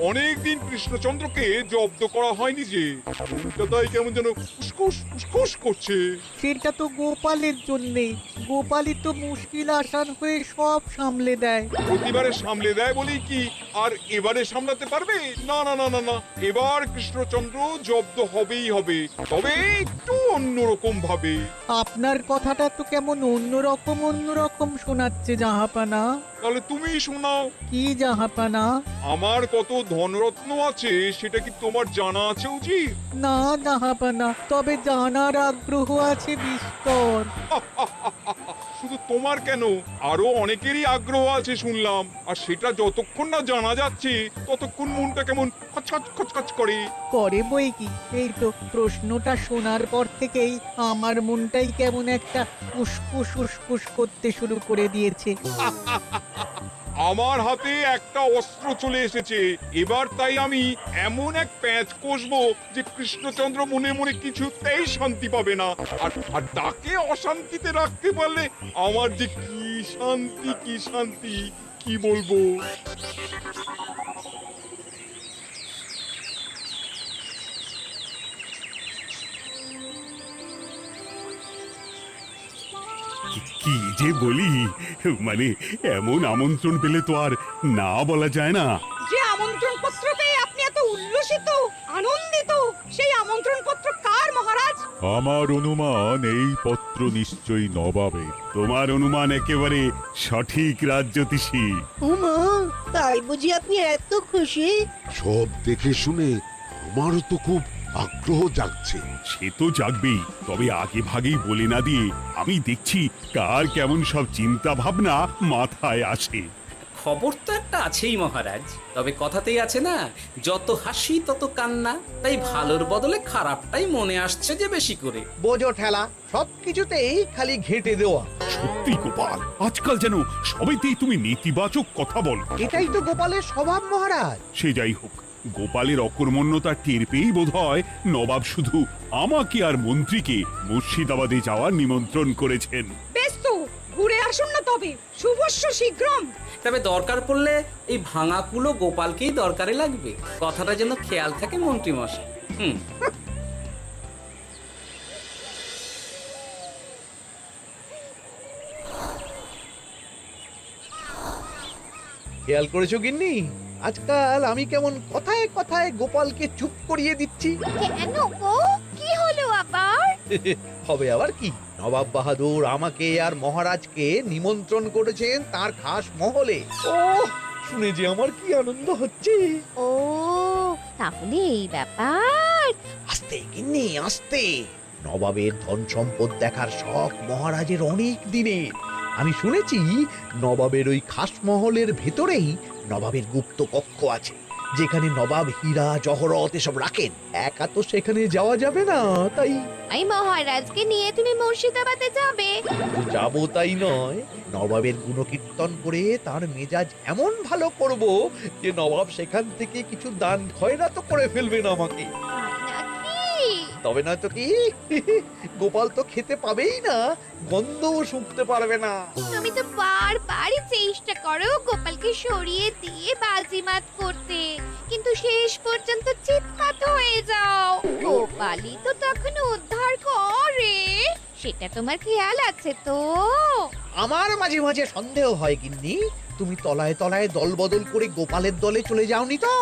অনেকদিন কৃষ্ণচন্দ্রকে জব্দ করা হয়নি যে, মনটা তাই কেমন যেন উসকুস উসকুস করছে। সেটা তো গোপালের জন্যে। গোপালই তো মুশকিল আসান হয়ে সব সামলে দেয়। প্রতিবারে সামলে দেয় বলেই কি আর এবারে সামলাতে পারবে? না না না না না, এবার কৃষ্ণচন্দ্র জব্দ হবেই হবে, তবে একটু অন্যরকম ভাবে। আপনার কথাটা তো কেমন অন্যরকম শোনাচ্ছে জাহাপানা। তাহলে তুমি শোনাও। কি জাহাপানা? আমার কত ধনরত্ন আছে সেটা কি তোমার জানা আছে উচিত? না জাহাপানা, তবে জানার আগ্রহ আছে বিস্তর। শুধু তোমার কেন, আরো অনেকেরই আগ্রহ আছে শুনলাম, আর সেটা যতক্ষণ না জানা যাচ্ছে ততক্ষণ মনটা কেমন খচখচ খচখচ করে। করে বই কি, এই তো প্রশ্নটা শোনার পর থেকেই আমার মনটাই কেমন একটা উসকুস উসকুস করতে শুরু করে দিয়েছে। আমার হাতে একটা অস্ত্র চলে এসেছে এবার, তাই আমি এমন এক প্যাঁচ কষবো যে কৃষ্ণচন্দ্র মনে মনে কিছুতেই শান্তি পাবে না। আর তাকে অশান্তিতে রাখতে পারলে আমার যে কি শান্তি কি শান্তি, কি বলবো। কি যে বলি, মানে এমন আমন্ত্রণ পেলে তো আর না বলা যায় না। যে আমন্ত্রণ পত্র পেয়ে আপনি এত উল্লসিত আনন্দিত, সেই আমন্ত্রণ পত্র কার মহারাজ? আমার অনুমান এই পত্র নিশ্চয়ই নবাবের। তোমার অনুমান একেবারে সঠিক রাজ্যতীষী। ওমা, তাই বুঝি আপনি এত খুশি? সব দেখে শুনে আমারও তো খুব আগ্রহ জাগছে। সে তো জাগবেই, তবে আগে ভাগেই বলে না দিয়ে আমি দেখছি কার কেমন সব চিন্তা ভাবনা মাথায় আসে। খবর তো একটা আছেই মহারাজ, তবে কথাতেই আছে না, যত হাসি তত কান্না। তাই ভালোর বদলে খারাপটাই মনে আসছে যে বেশি করে। বোঝো ঠেলা, সবকিছুতেই খালি ঘেঁটে দেওয়া। সত্যি গোপাল, আজকাল যেন সবেতেই তুমি নেতিবাচক কথা বল। এটাই তো গোপালের স্বভাব মহারাজ। সে যাই হোক, গোপালের অকর্মণ্যতা টের পেয়েই বোধ হয় নবাব শুধু আমাকে আর মন্ত্রীকে মুর্শিদাবাদে যাওয়ার নিমন্ত্রণ করেছেন। বেশ তো, ঘুরে আসুন না তবে, শুভস্য শীঘ্রম। তবে দরকার পড়লে এই ভাঙা কুলো গোপালকেই দরকারে লাগবে, কথাটা যেন খেয়াল থাকে মন্ত্রী মশাই। খেয়াল করেছো গিন্নি, আজকাল আমি কেমন কথায় কথায় গোপালকে চুপ করিয়ে দিচ্ছি। কেন গো, কি হলো আবার? হবে আবার কি, নবাব বাহাদুর আমাকে আর মহারাজকে নিমন্ত্রণ করেছেন তার খাস মহলে। ও শুনে যে আমার কি আনন্দ হচ্ছে। ও, তাহলে এই ব্যাপার। আস্তে গিন্নি আস্তে, নবাবের ধন সম্পদ দেখার শখ মহারাজের অনেক দিনের। আমি শুনেছি নবাবের ওই খাস মহলের ভেতরেই নবাবের গুপ্ত কক্ষ আছে, যেখানে নবাব হীরা জহরত এসব রাখেন। একা তো সেখানে যাওয়া যাবে না, তাই এই মহারাজকে নিয়ে তুমি মুর্শিদাবাদে যাবে? যাবো তাই নয়, নবাবের গুণকীর্তন করে তার মেজাজ এমন ভালো করব যে নবাব সেখান থেকে কিছু দান খয়রাত করে ফেলবেন আমাকে। নাকি? তবে নয় তো কি, গোপাল তো খেতে পাবেই না, গন্ধও শুঁকতে পারবে না। তুমি তো বারবারই চেষ্টা করো গোপালকে সরিয়ে দিয়ে বাজিমাত করতে, কিন্তু শেষ পর্যন্ত চিৎপাত হয়ে যাও। গোপালই তো তখন উদ্ধার করে, সেটা তোমার খেয়াল আছে তো? আমার মাঝে মাঝে সন্দেহ হয় গিন্নি, তুমি তলায় তলায় দল বদল করে গোপালের দলে চলে যাওনি তো?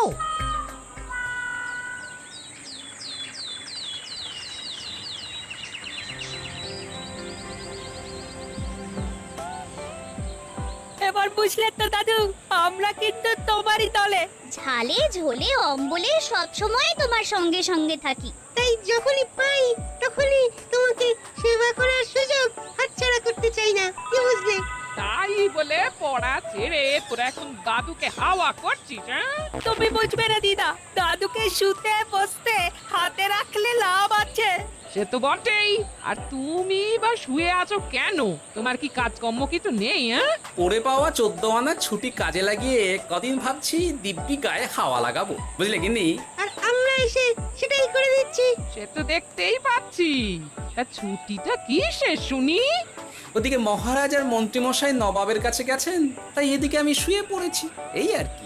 এবার বুঝলে তো দাদু, আমরা কিন্তু তোমারই দলে। ঝালে ঝোলে অম্বলে সবসময় তোমার সঙ্গে সঙ্গে থাকি। তাই যখনই পাই তখনই তোমাকে সেবা করার সুযোগ হাতছাড়া করতে চাই না, কি বুঝলে? তাই বলে পড়া ছেড়ে তোরা এখন দাদুকে হাওয়া করছিস? তুমি বুঝবে না দিদা, দাদুকে শুতে বসতে হাতে রাখলে লাভ আছে। সে তো বটেই, আর তুমি বা শুয়ে আছো কেন? তোমার কি কাজকর্ম কিছু নেই? পড়ে পাওয়া 14 আনার ছুটি কাজে লাগিয়ে কদিন ভাবছি দিব্যি গায়ে হাওয়া লাগাবো, বুঝলে গিন্নি? আর আমরা এসে সেটাই করে দিচ্ছি। সে তো দেখতেই পাচ্ছি। তা ছুটিটা কি শেষ শুনি? ওদিকে মহারাজ আর মন্ত্রীমশাই নবাবের কাছে গেছেন, তাই এদিকে আমি শুয়ে পড়েছি, এই আর কি।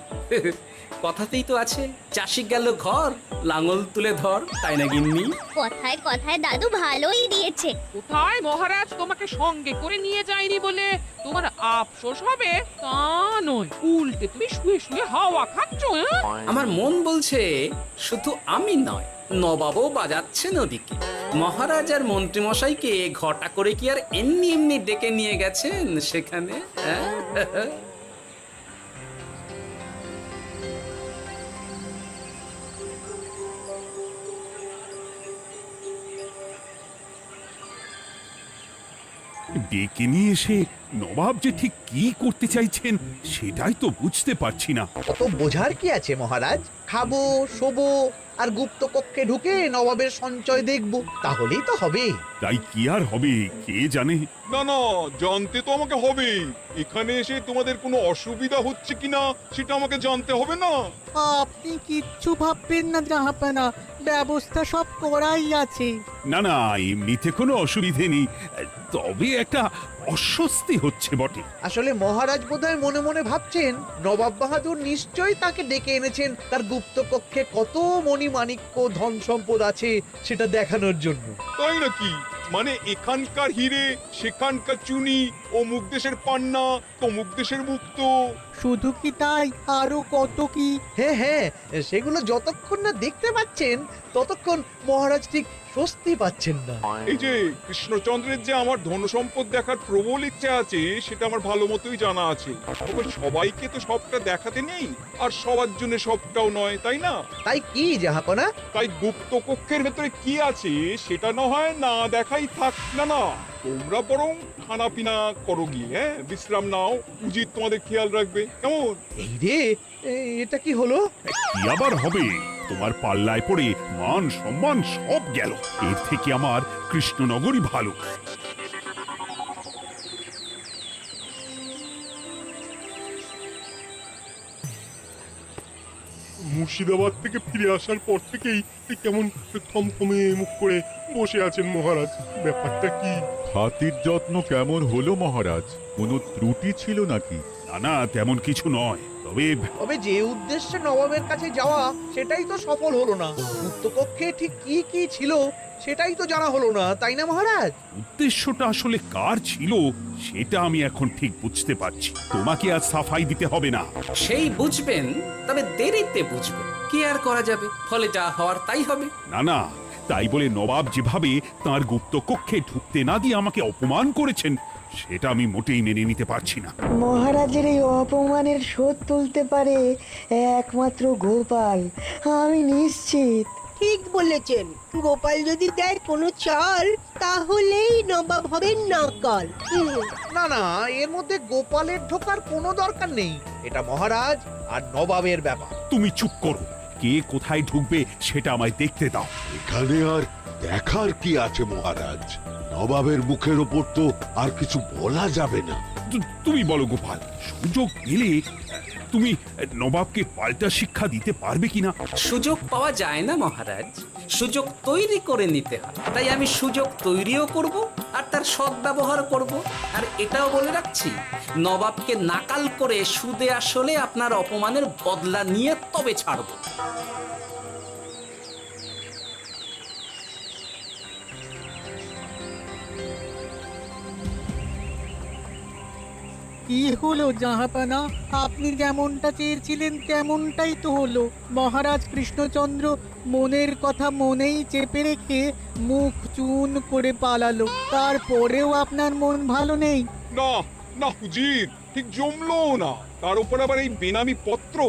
কথাতেই তো আছে, চাষি গেল ঘর, লাঙল তুলে ধর, তাই না গিন্নি? কথায় কথায় দাদু ভালোই দিয়েছে। কোথায় মহারাজ তোমাকে সঙ্গে করে নিয়ে যায়নি বলে তোমার আফসোস হবে তা নয়, উল্টে তুমি শুয়ে শুয়ে হাওয়া খাচ্ছ। আমার মন বলছে শুধু আমি নয়, নবাবও বাজাচ্ছেন ওদিকে। মহারাজ আর মন্ত্রীমশাইকে ঘটা করে কি আর এমনি এমনি ডেকে নিয়ে গেছেন সেখানে? হ্যাঁ? ডেকে নিয়ে এসে নবাব যে ঠিক কি করতে চাইছেন সেটাই তো বুঝতে পারছি না। অত বোঝার কি আছে মহারাজ? খাবো, শোবো আর গুপ্ত কক্ষে ঢুকে নবাবের সঞ্চয় দেখব, তাহলেই তো হবে। তাই কি আর হবে কে জানে। না না, জানতে তো আমাকে হবে। এখানে এসে তোমাদের কোনো অসুবিধা হচ্ছে কিনা সেটা আমাকে জানতে হবে না? আপনি কিচ্ছু ভাববেন না জাহাপানা, ব্যবস্থা সব করাই আছে। না না, এমনিতে কোনো অসুবিধে নেই, তবে একটা অস্বস্তি হচ্ছে বটে। আসলে মহারাজ বোধহয় মনে মনে ভাবছেন নবাব বাহাদুর নিশ্চয়ই তাকে ডেকে এনেছেন তার গুপ্ত কক্ষে কত মণিমাণিক্য ধন সম্পদ আছে সেটা দেখানোর জন্য। তাই নাকি? মানে এখানকার হিরে সেখানকার চুনি, অমুক দেশের পান্না তমুক দেশের মুক্ত। শুধু কি তাই, আরো কত কি। হ্যাঁ হ্যাঁ, সেগুলো যতক্ষণ না দেখতে পাচ্ছেন ততক্ষণ মহারাজ ঠিক স্বস্তি পাচ্ছেন না। এই যে কৃষ্ণচন্দ্রের যে আমার ধন সম্পদ দেখার প্রবল ইচ্ছে আছে সেটা আমার ভালো মতোই জানা আছে। তবে সবাইকে তো সবটা দেখাতে নেই, আর সবার জন্য সবটাও নয়, তাই না? তাই কি জাহাপনা? তাই গুপ্ত কক্ষের ভেতরে কি আছে সেটা না হয় না দেখাই থাক। না না, তোমরা বরং খানা পিনা করো গিয়ে, হ্যাঁ, বিশ্রাম নাও। উজিত তোমাদের খেয়াল রাখবে, কেমন? এই রে, এটা কি হলো? কি আবার হবে? তোমার পাল্লায় পড়ে মান সম্মান সব গেল। এর থেকে আমার কৃষ্ণনগরই ভালো। মুর্শিদাবাদ থেকে ফিরে আসার পর থেকেই কেমন থমথমে মুখ করে বসে আছেন মহারাজ। ব্যাপারটা কি? হাতির যত্ন কেমন হলো মহারাজ? কোনো ত্রুটি ছিল নাকি? না না, তেমন কিছু নয়, তবে তবে যে উদ্দেশ্যে নবাবের কাছে যাওয়া সেটাই তো সফল হলো না। গুপ্ত কক্ষে ঠিক কি কি ছিল সেটাই তো জানা হলো না, তাই না মহারাজ? উদ্দেশ্যটা আসলে কার ছিল সেটা আমি এখন ঠিক বুঝতে পারছি। তোমাকে আর সাফাই দিতে হবে না। সেই বুঝবেন, তবে দেরিতে বুঝবেন। কি আর করা যাবে, ফলে যা হওয়ার তাই হবে। না না, তাই বলে নবাব যেভাবে তার গুপ্ত কক্ষে ঢুকতে না দিয়ে আমাকে অপমান করেছেন সেটা আমি মোটেই মেনে নিতে পারছি না। মহারাজের এই অপমানের শোধ তুলতে পারে একমাত্র গোপাল, আমি নিশ্চিত। ঠিক বলেছেন, গোপাল যদি দেয় কোনো চাল তাহলেই নবাব হবেন নকল। না না, এর মধ্যে গোপালের ঢোকার কোনো দরকার নেই। এটা মহারাজ আর নবাবের ব্যাপার। তুমি চুপ করো, কে কোথায় ঢুকবে সেটা আমায় দেখতে দাও। এখানে আর দেখার কি আছে মহারাজ? নবাবের মুখের ওপর তো আর কিছু বলা যাবে না। তুমি বলো গোপাল, সুযোগ পেলে তুমি নবাবকে পাল্টা শিক্ষা দিতে পারবে কিনা? সুযোগ পাওয়া যায় না মহারাজ, সুযোগ তৈরি করে নিতে হয়। তাই আমি সুযোগ তৈরিও করব আর তার সদ্ব্যবহার করব। আর এটাও বলে রাখছি, নবাবকে নাকাল করে সুদে আসলে আপনার অপমানের বদলা নিয়ে তবে ছাড়ব। কি হলো জাহাপানা, আপনি যেমনটা চেয়েছিলেন তেমনটাই তো হলো। মহারাজ কৃষ্ণচন্দ্র মনের কথা মনেই চেপে রেখে মুখ চুন করে পালালো, তারপরেও আপনার মন ভালো নেই? না না হুজির, ঠিক জমলো না। তার উপর আবার এই বেনামি পত্র।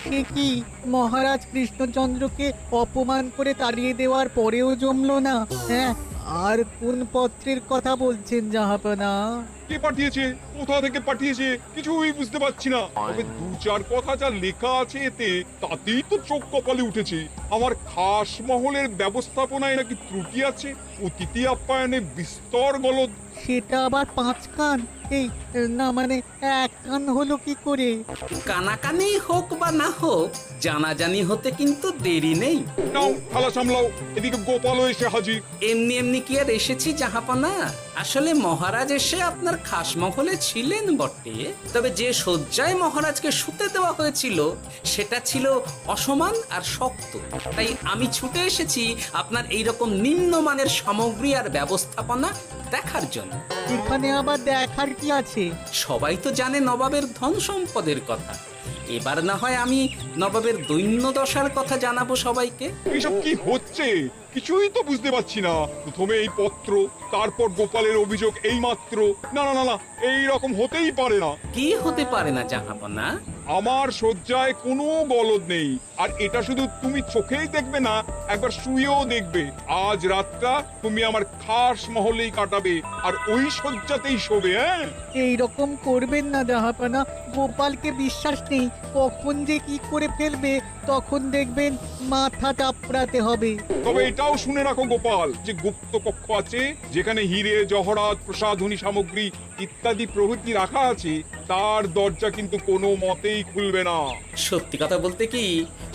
সে কি, মহারাজ কৃষ্ণচন্দ্রকে অপমান করে তাড়িয়ে দেওয়ার পরেও জমলো না? হ্যাঁ, আর কোন পত্রের কথা বলছেন জাহাপানা? কে পাঠিয়েছে, কোথা থেকে পাঠিয়েছে কিছুই বুঝতে পারছি না। তবে দু চার কথা যা লেখা আছে এতে, তাতেই তো চোখ কপালে উঠেছে। আমার খাস মহলের ব্যবস্থাপনায় নাকি ত্রুটি আছে, অতিথি আপ্যায়নে বিস্তর গলদ। সেটা আবার 5 কান? এই না, মানে 1 কান হলো কি করে? কানাকানি হোক বা না হোক, জানাজানি হতে কিন্তু দেরি নেই। নাও থালা সামলাও, এদিকে গোপালও এসে হাজির। এমনি এমনি কি আর এসেছি জাহাপানা? আসলে মহারাজ এসে আপনার খাসমহলে ছিলেন বটে, তবে যে শয্যায় মহারাজকে শুতে দেওয়া হয়েছিল সেটা ছিল অসমান আর শক্ত। তাই আমি ছুটে এসেছি আপনার এইরকম নিম্নমানের সামগ্রী আর ব্যবস্থাপনা দেখার জন্য। এখানে আবার দেখার কি আছে? সবাই তো জানে নবাবের ধন সম্পদের কথা, এবার না হয় আমি নবাবের দৈন্য দশার কথা জানাবো সবাইকে। এসব কি হচ্ছে কিছুই তো বুঝতে পারছি না। প্রথমে এই পত্র, তারপর গোপালের অভিযোগ এই মাত্র। না না না না, এই রকম হতেই পারে না। কি হতে পারে না জাহাপনা? আমার শয্যায় কোনো গলদ নেই, আর এটা শুধু তুমি চোখেই দেখবে না, একবার শুয়েও দেখবে। আজ রাতটা তুমি আমার খাস মহলেই কাটাবে, আর ওই শয্যাতেই শোবে। হ্যাঁ, এই রকম করবেন না জাহাপানা, গোপালকে বিশ্বাস নেই, কখন যে কি করে ফেলবে তখন দেখবেন মাথা চাপড়াতে হবে। তবে এটাও শুনে রাখো গোপাল, যে গুপ্ত কক্ষ আছে যেখানে হিরে জহরাত প্রসাধনী সামগ্রী ইত্যাদি প্রভৃতি রাখা আছে, তার দরজা কিন্তু কোনো মতেই খুলবে না। সত্যি কথা বলতে কি,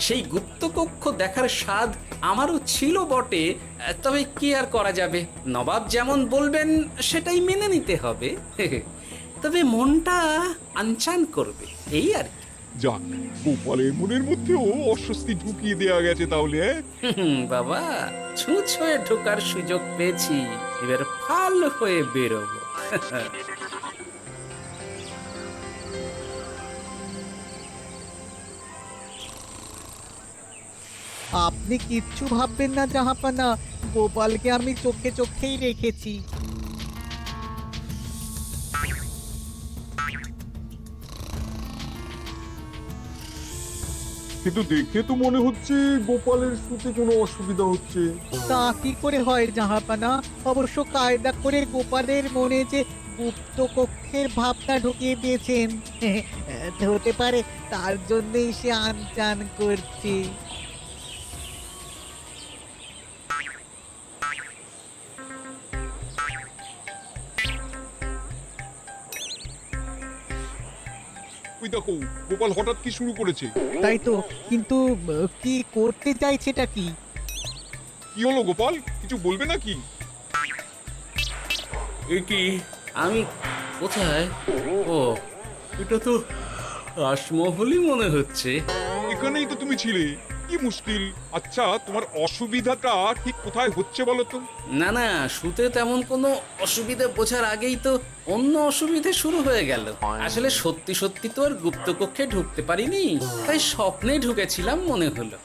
সেই গুপ্তকক্ষ দেখার স্বাদ আমারও ছিল বটে, তবে কি আর করা যাবে, নবাব যেমন বলবেন সেটাই মেনে নিতে হবে। তবে মনটা আনচান করবে, এই আর কি। যাক, গোপালের মনের মধ্যেও অস্বস্তি ঢুকিয়ে দেয়া গেছে তাহলে। বাবা, ছুঁচ হয়ে ঢোকার সুযোগ পেয়েছি, এবার ফাল হয়ে বেরোবো। আপনি কিচ্ছু ভাববেন না জাহাপানা, গোপালকে আমি চোখে চোখেই রেখেছি। কিন্তু দেখে তো মনে হচ্ছে গোপালের শুতে কোনো অসুবিধা হচ্ছে। তা কি করে হয় জাহাপানা? অবশ্য কায়দা করে গোপালের মনে যে গুপ্ত কক্ষের ভাবটা ঢুকিয়ে দিয়েছেন, হতে পারে তার জন্যই সে আনচান করছে। ওই দেখো, গোপাল হঠাৎ কি শুরু করেছে। তাই তো, কিন্তু কি করতে চাইছেটা কি? কি হলো গোপাল, কিছু বলবে নাকি? এ কি, আমি কোথায়? ও, এটা তো রাসমহলই মনে হচ্ছে। এখানেই তো তুমি ছিলে, কি মুশকিল। আচ্ছা, তোমার অসুবিধাটা ঠিক কোথায় হচ্ছে বলো তো? না না, শুতে তেমন কোনো অসুবিধা বোঝার আগেই তো অন্য অসুবিধে শুরু হয়ে গেল। আসলে সত্যি সত্যি তো আর গুপ্তকক্ষে ঢুকতে পারিনি, তাই স্বপ্নে ঢুকেছিলাম মনে হলো।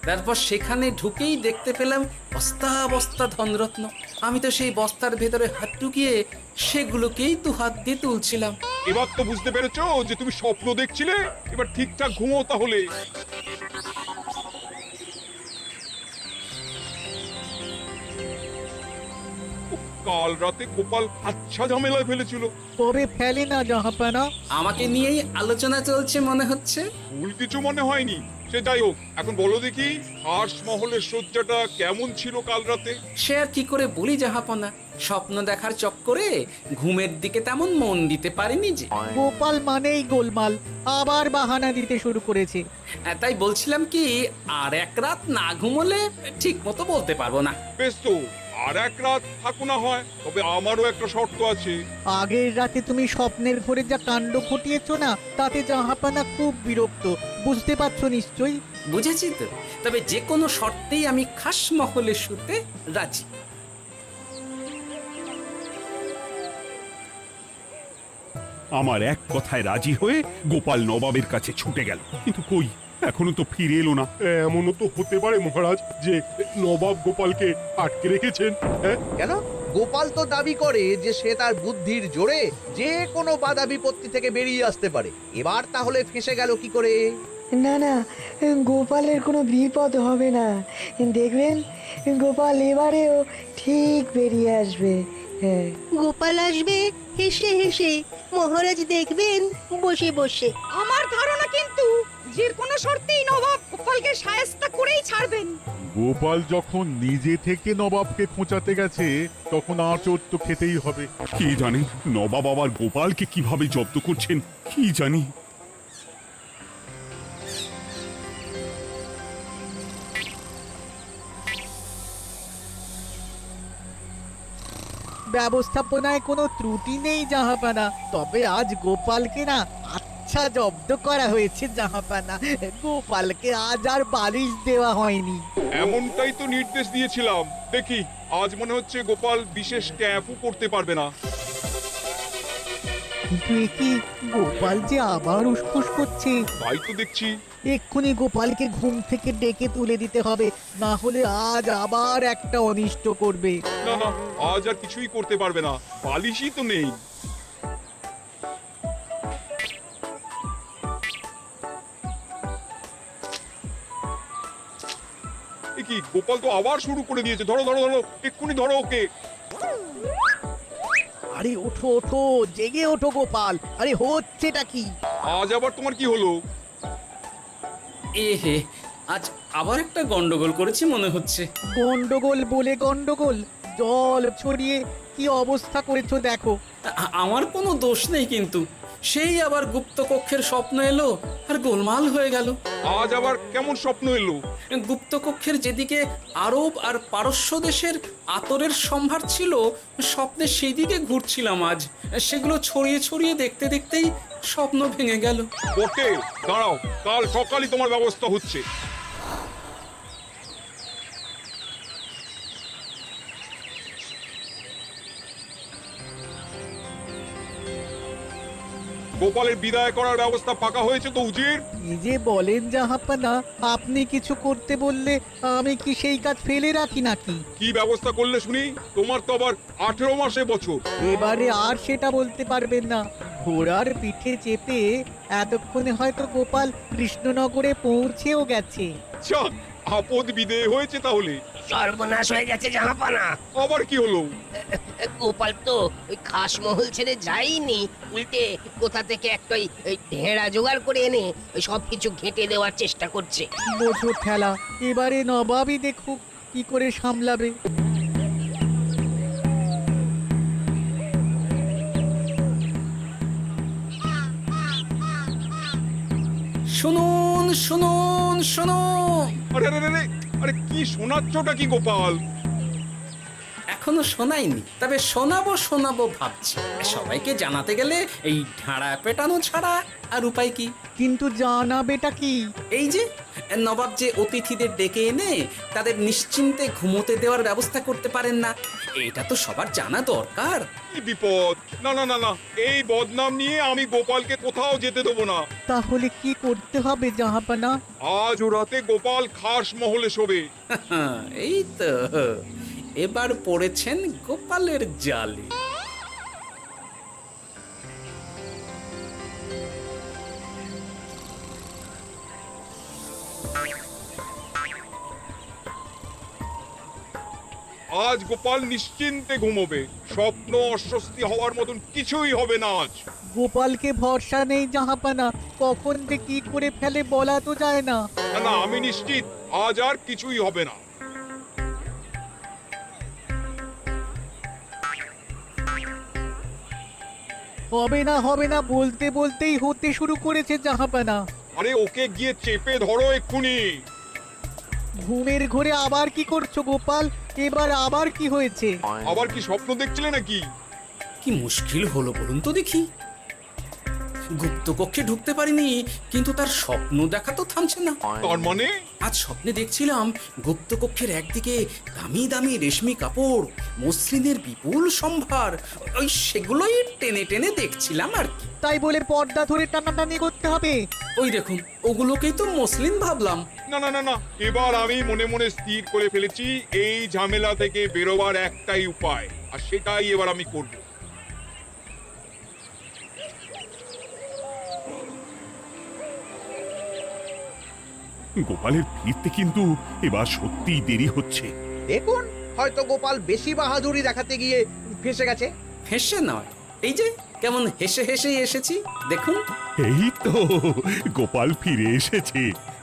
তারপর সেখানে ঢুকেই দেখতে পেলাম বস্তা বস্তা ধনরত্ন। আমি তো সেই বস্তার ভেতরে হাত ঢুকিয়ে সেগুলোকেই দু হাত দিয়ে তুলছিলাম। এবার তো বুঝতে পেরেছো যে তুমি স্বপ্ন দেখছিলে। এবার ঠিকঠাক ঘুমো তাহলে। কাল রাতে গোপাল আচ্ছা ঝামেলায় ফেলেছিল। তবে ফেলে না জাহাপানা। আমাকে নিয়েই আলোচনা চলছে মনে হচ্ছে। ভুল কিছু মনে হয়নি, সে যাই হোক, এখন বলো দেখি হাঁস মহলের শয্যাটা কেমন ছিল কাল রাতে? সে আর কি করে বলি জাহাপনা, স্বপ্ন দেখার চক্করে ঘুমের দিকে তেমন মন দিতে পারিনি যে। গোপাল মানেই গোলমাল, আবার বাহানা দিতে শুরু করেছে। তাই বলছিলাম কি, আর এক রাত না ঘুমোলে ঠিক মতো বলতে পারবো না। বেশ তো, আর এক রাত থাকো না হয়, তবে আমারও একটা শর্ত আছে। আগের রাতে তুমি স্বপ্নের ঘরে যা কাণ্ড ঘটিয়েছো না, তাতে জাহাপানা খুব বিরক্ত, বুঝতে পারছো নিশ্চয়ই। বুঝেছি তো, তবে যে কোনো শর্তেই আমি খাস মহলে শুতে রাজি। আমার এক কথায় রাজি হয়ে গোপাল নবাবের কাছে ছুটে গেল, কিন্তু কই, এখনো তো ফিরে এলো না। এমনও তো হতে পারে মহারাজ যে নবাব গোপালকে আটকে রেখেছেন। হ্যাঁ, কেন? গোপাল তো দাবি করে যে সে তার বুদ্ধির জোরে যে কোনো বাধা বিপত্তি থেকে বেরিয়ে আসতে পারে। এবার তাহলে ফেঁসে গেল কি করে? না না, গোপালের কোনো বিপদ হবে না, দেখবেন গোপাল এবারেও ঠিক বেরিয়ে আসবে। হ্যাঁ, গোপাল আসবে হেসে হেসে, মহারাজ দেখবেন বসে বসে। আমার ধারণা কিন্তু যে কোনো শর্তেই নবাব গোপালকে শায়েস্তা করেই ছাড়বেন। গোপাল যখন নিজে থেকে নবাবকে খোঁচাতে গেছে, তখন আঁচড় তো খেতেই হবে। কি জানি নবাব আবার গোপালকে কিভাবে জব্দ করছেন, কি জানি। ব্যবস্থাপনায় কোনো ত্রুটি নেই জাহাপানা, তবে আজ গোপালকে না আচ্ছা জব্দ করা হয়েছে জাহাপানা। গোপালকে আজ আর বালিশ দেওয়া হয়নি। এমনটাই তো নির্দেশ দিয়েছিলাম। দেখি আজ মনে হচ্ছে গোপাল বিশেষ ক্যাম্পও করতে পারবে না। কিন্তু এ কি, গোপাল যে আবার উসখুস করছে। তাই তো দেখছি। এক্ষুনি গোপালকে ঘুম থেকে ডেকে তুলে দিতে হবে, না হলে আজ আবার একটা অনিষ্ট করবে। না না, আজ আর কিছুই করতে পারবে না, বালিশই তো নেই। এ কি, গোপাল তো আবার শুরু করে দিয়েছে। ধরো ধরো ধরো, এক্ষুনি ধরো ওকে। আরে ওঠো ওঠো, জেগে ওঠো গোপাল। আরে হচ্ছেটা কি? আজ আবার তোমার কি হলো? এ হে, আজ আবার একটা গন্ডগোল করেছি মনে হচ্ছে। গন্ডগোল বলে গন্ডগোল, জল ছড়িয়ে কি অবস্থা করেছো দেখো। আমার কোনো দোষ নেই, কিন্তু সেই আবার গুপ্তকক্ষের স্বপ্ন এলো আর গোলমাল হয়ে গেল। আজ আবার কেমন স্বপ্ন এলো? গুপ্তকক্ষের যেদিকে আরব আর পারস্য দেশের আতরের সম্ভার ছিল, স্বপ্নে সেই দিকে ঘুরছিলাম আজ। সেগুলো ছড়িয়ে ছড়িয়ে দেখতে দেখতেই স্বপ্ন ভেঙে গেল। বটে, দাঁড়াও, কাল সকালই তোমার ব্যবস্থা হচ্ছে। গোপালের বিদায় করার ব্যবস্থা পাকা হয়েছে তো উজির? কি যে বলেন জাহাপানা, আপনি কিছু করতে বললে আমি কি সেই কাজ ফেলে রাখি নাকি? কি ব্যবস্থা করলে শুনি? তোমার তো আবার 18 মাসে বছর। এবারে আর সেটা বলতে পারবেন না। ঘোড়ার পিঠে চেপে এতক্ষণে হয়তো গোপাল কৃষ্ণনগরে পৌঁছেও গেছে। যাক, আপদ বিদেয় হয়েছে তাহলে। সর্বনাশ হয়ে গেছে জাহাপানা। আবার কি হলো? গোপাল তো ওই খাসমহল ছেড়ে যায়নি, উল্টে কোথা থেকে একটা ওই ঢেড়া জোগাড় করে এনে ওই সবকিছু ঘেঁটে দেওয়ার চেষ্টা করছে। বোঝো ঠেলা, এবারে নবাবই দেখুক কি করে সামলাবে। শুনুন শুনুন শুনুন। আরে আরে আরে, আরে কি শোনাচ্ছটা কি গোপাল? এখনো শোনাইনি, তবে শোনাবো শোনাবো ভাবছি। সবাইকে জানাতে গেলে এই ঢাড়া পেটানো ছাড়া আর উপায় কি? কিন্তু জানাবেটা কি? এই যে নবাব যে অতিথিদের ডেকে এনে তাদের নিশ্চিন্তে ঘুমোতে দেওয়ার ব্যবস্থা করতে পারেন না, এটা তো সবার জানা দরকার। কি বিপদ! না না না না, এই বদনাম নিয়ে আমি গোপালকে কোথাও যেতে দেবো না। তাহলে কি করতে হবে জাহাপানা? আজ ও রাতে গোপাল খাস মহলে শোবে। এই তো এবার পড়েছেন গোপালের জালে। আজ গোপাল নিশ্চিন্তে ঘুমোবে। স্বপ্ন অস্বস্তি হওয়ার মতন কিছুই হবে না আজ। গোপালকে ভরসা নেই জাহাপানা, কখন যে কি করে ফেলে বলা তো যায় না। না না, আমি নিশ্চিত আজ আর কিছুই হবে না। হবে না বলতে বলতেই হতে শুরু করেছে জাহাপানা। আরে ওকে গিয়ে চেপে ধরো এক্ষুনি। ঘুমের ঘোরে আবার কি করছো গোপাল? এবার আবার কি হয়েছে? আবার কি স্বপ্ন দেখছিলে নাকি? কি মুশকিল হলো বলুন তো দেখি। গুপ্তকক্ষে ঢুকতে পারিনি, কিন্তু তার স্বপ্ন দেখা তো থামছে না। তার মানে? আজ স্বপ্নে দেখছিলাম গুপ্তকক্ষের একদিকে দামি দামি রেশমি কাপড়, মসলিনের বিপুল সম্ভার, ওই সেগুলোই টেনে টেনে দেখছিলাম আর কি। তাই বলে পর্দা ধরে টানাটানি করতে হবে? ওই দেখুন, ওগুলোকেই তো মসলিন ভাবলাম। না না না না, এবার আমি মনে মনে স্থির করে ফেলেছি এই ঝামেলা থেকে বেরোবার একটাই উপায়, আর সেটাই এবার আমি করব। গোপালের ফিরতে কিন্তু এবার সত্যিই দেরি হচ্ছে। দেখুন, হয়তো গোপাল বেশি বাহাদুরি দেখাতে গিয়ে ফেসে গেছে। হেসে নয়, এই যে কেমন হেসে হেসেই এসেছি দেখুন। এই তো গোপাল ফিরে এসেছে।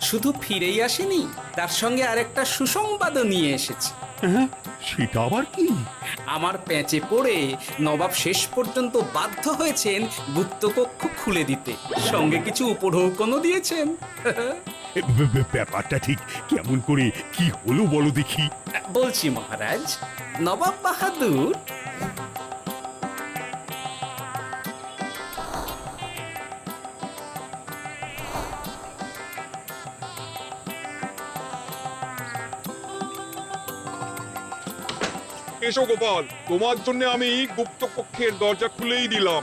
শুধু ফিরেই আসেনি, তার সঙ্গে আরেকটা সুসংবাদও নিয়ে এসেছি। হ্যাঁ, সেটা আবার কি? আমার প্যাঁচে পড়ে নবাব শেষ পর্যন্ত বাধ্য হয়েছেন গুপ্তকক্ষ খুলে দিতে, সঙ্গে কিছু উপঢৌকনও দিয়েছেন। ব্যাপারটা ঠিক কেমন করে কি হলো বলো দেখি। বলছি মহারাজ, নবাব বাহাদুর এসো গোপাল, তোমার জন্য আমি গুপ্ত কক্ষের দরজা খুলেই দিলাম।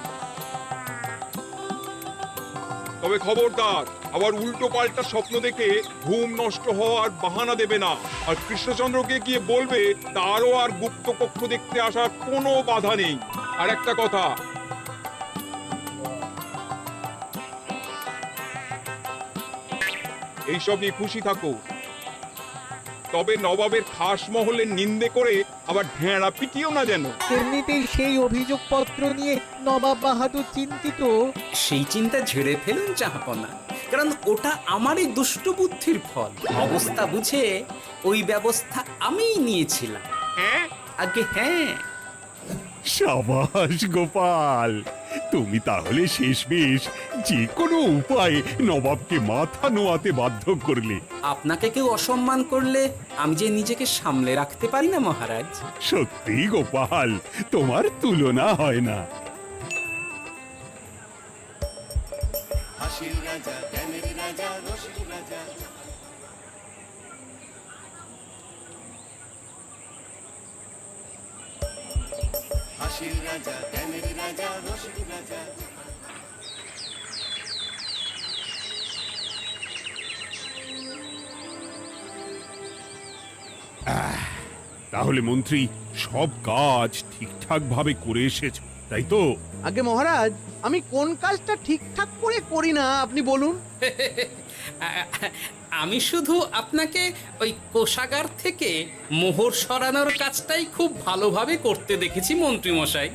তবে খবরদার, আবার উল্টো পাল্টা স্বপ্ন দেখে ঘুম নষ্ট হওয়ার বাহানা দেবে না। আর কৃষ্ণচন্দ্রকে গিয়ে বলবে তারও আর গুপ্ত কক্ষ দেখতে আসার কোনো বাধা নেই। আর একটা কথা, এইসব নিয়ে খুশি থাকো, তবে নবাবের খাস মহলের নিন্দে করে আবার ঢেঁড়া পিটিও না যেন। এমনিতেই সেই অভিযোগপত্র নিয়ে নবাব বাহাদুর চিন্তিত। সেই চিন্তা ঝেড়ে ফেলুন জাহাপনা, কারণ ওটা আমারই দুষ্ট বুদ্ধির ফল। অবস্থা বুঝে ওই ব্যবস্থা আমিই নিয়েছিলাম। হ্যাঁ, আগে হ্যাঁ। সাবাস গোপাল, তুমি তাহলে শেষমেশ যে কোনো উপায়ে নবাবকে মাথা নোয়াতে বাধ্য করলে। আপনাকে কেউ অসম্মান করলে আমি যে নিজেকে সামলে রাখতে পারি না মহারাজ। সত্যি গোপাল, তোমার তুলনা হয় না। তাহলে মন্ত্রী, সব কাজ ঠিকঠাক ভাবে করে এসেছো, তাই তো? আগে মহারাজ, আমি কোন কাজটা ঠিকঠাক করে করি না আপনি বলুন। আমি শুধু আপনাকে ওই কোষাগার থেকে মোহর সরানোর কাজটাই খুব ভালোভাবে করতে দেখেছি মন্ত্রী মশাই।